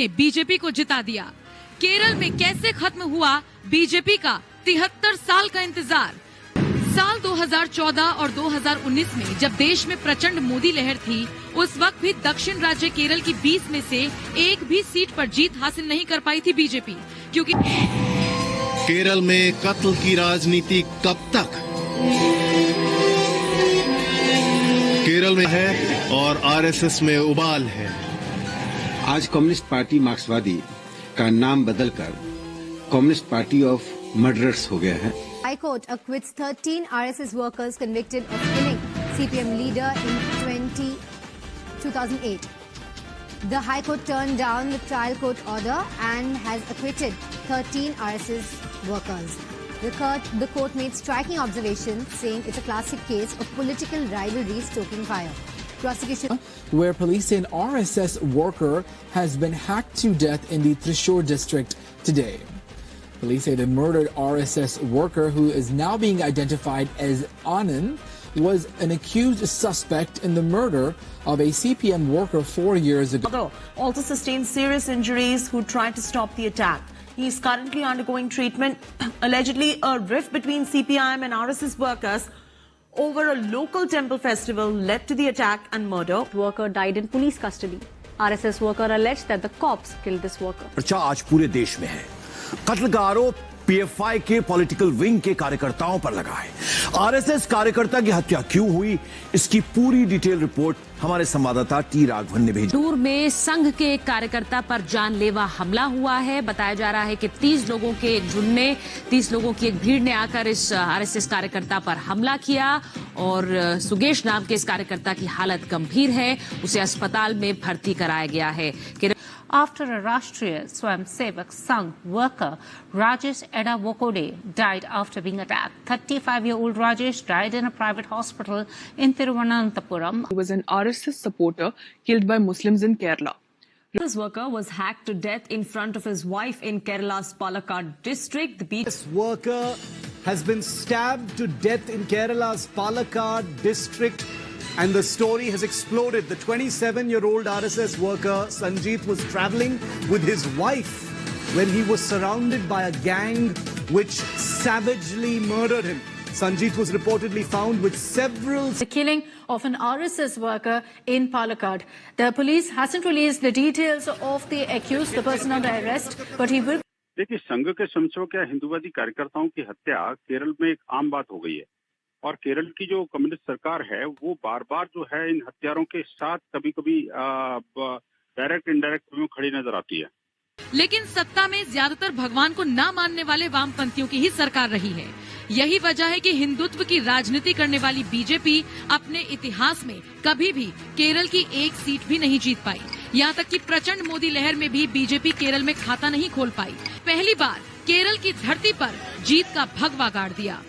ने बीजेपी को जिता दिया। केरल में कैसे खत्म हुआ बीजेपी का 73 साल का इंतजार। साल 2014 और 2019 में जब देश में प्रचंड मोदी लहर थी, उस वक्त भी दक्षिण राज्य केरल की 20 में से एक भी सीट पर जीत हासिल नहीं कर पाई थी बीजेपी, क्योंकि केरल में कत्ल की राजनीति कब तक? केरल में है और आरएसएस में उबाल है। आज कम्युनिस्ट पार्टी मार्क्सवादी का नाम बदलकर कम्युनिस्ट पार्टी ऑफ मर्डरर्स हो गया है। High Court acquits 13 RSS workers convicted of killing CPM leader in 2008. The High Court turned down the trial court order and has acquitted 13 RSS workers. The court made striking observations, saying it's a classic case of political rivalry stoking fire. Prosecution, where police say an RSS worker has been hacked to death in the Thrissur district today. Police say the murdered RSS worker, who is now being identified as Anand, was an accused suspect in the murder of a CPM worker 4 years ago. Also sustained serious injuries who tried to stop the attack. He is currently undergoing treatment. Allegedly, a rift between CPIM and RSS workers over a local temple festival led to the attack and murder. Worker died in police custody. RSS worker alleged that the cops killed this worker. चर्चा आज पूरे देश में है। कत्ल का आरोप PFI के पॉलिटिकल विंग के कार्यकर्ताओं पर लगा है। आरएसएस कार्यकर्ता की हत्या क्यों हुई, इसकी पूरी डिटेल रिपोर्ट हमारे संवाददाता टी राघवन ने भेजी। दूर में संघ के एक कार्यकर्ता पर जानलेवा हमला हुआ है। बताया जा रहा है कि 30 लोगों के एक झुंड ने, 30 लोगों की एक भीड़ ने आकर इस आरएसएस कार्यकर्ता पर हमला किया और सुगेश नाम के इस कार्यकर्ता की हालत गंभीर है। उसे अस्पताल में भर्ती कराया गया है। After a Rashtriya Swayamsevak Sangh worker, Rajesh Edavokode, died after being attacked. 35-year-old Rajesh died in a private hospital in Thiruvananthapuram. He was an RSS supporter killed by Muslims in Kerala. This worker was hacked to death in front of his wife in Kerala's Palakkad district. This worker has been stabbed to death in Kerala's Palakkad district. And the story has exploded. The 27-year-old RSS worker, Sanjeet, was traveling with his wife when he was surrounded by a gang which savagely murdered him. Sanjeet was reportedly found with several... The killing of an RSS worker in Palakkad. The police hasn't released the details of the accused, the person under arrest, but he will... देखिए, संघ के समर्थकों या हिंदूवादी कार्यकर्ताओं की हत्या केरल में एक आम बात हो गई है और केरल की जो कम्युनिस्ट सरकार है वो बार बार जो है इन हत्यारों के साथ कभी-कभी डायरेक्ट इनडायरेक्ट में खड़ी नजर आती है। लेकिन सत्ता में ज्यादातर भगवान को ना मानने वाले वामपंथियों की ही सरकार रही है। यही वजह है कि हिंदुत्व की राजनीति करने वाली बीजेपी अपने इतिहास में कभी भी केरल की एक सीट भी नहीं जीत पाई। यहाँ तक कि प्रचंड मोदी लहर में भी बीजेपी केरल में खाता नहीं खोल पाई। पहली बार केरल की धरती पर जीत का भगवा गाड़ दिया।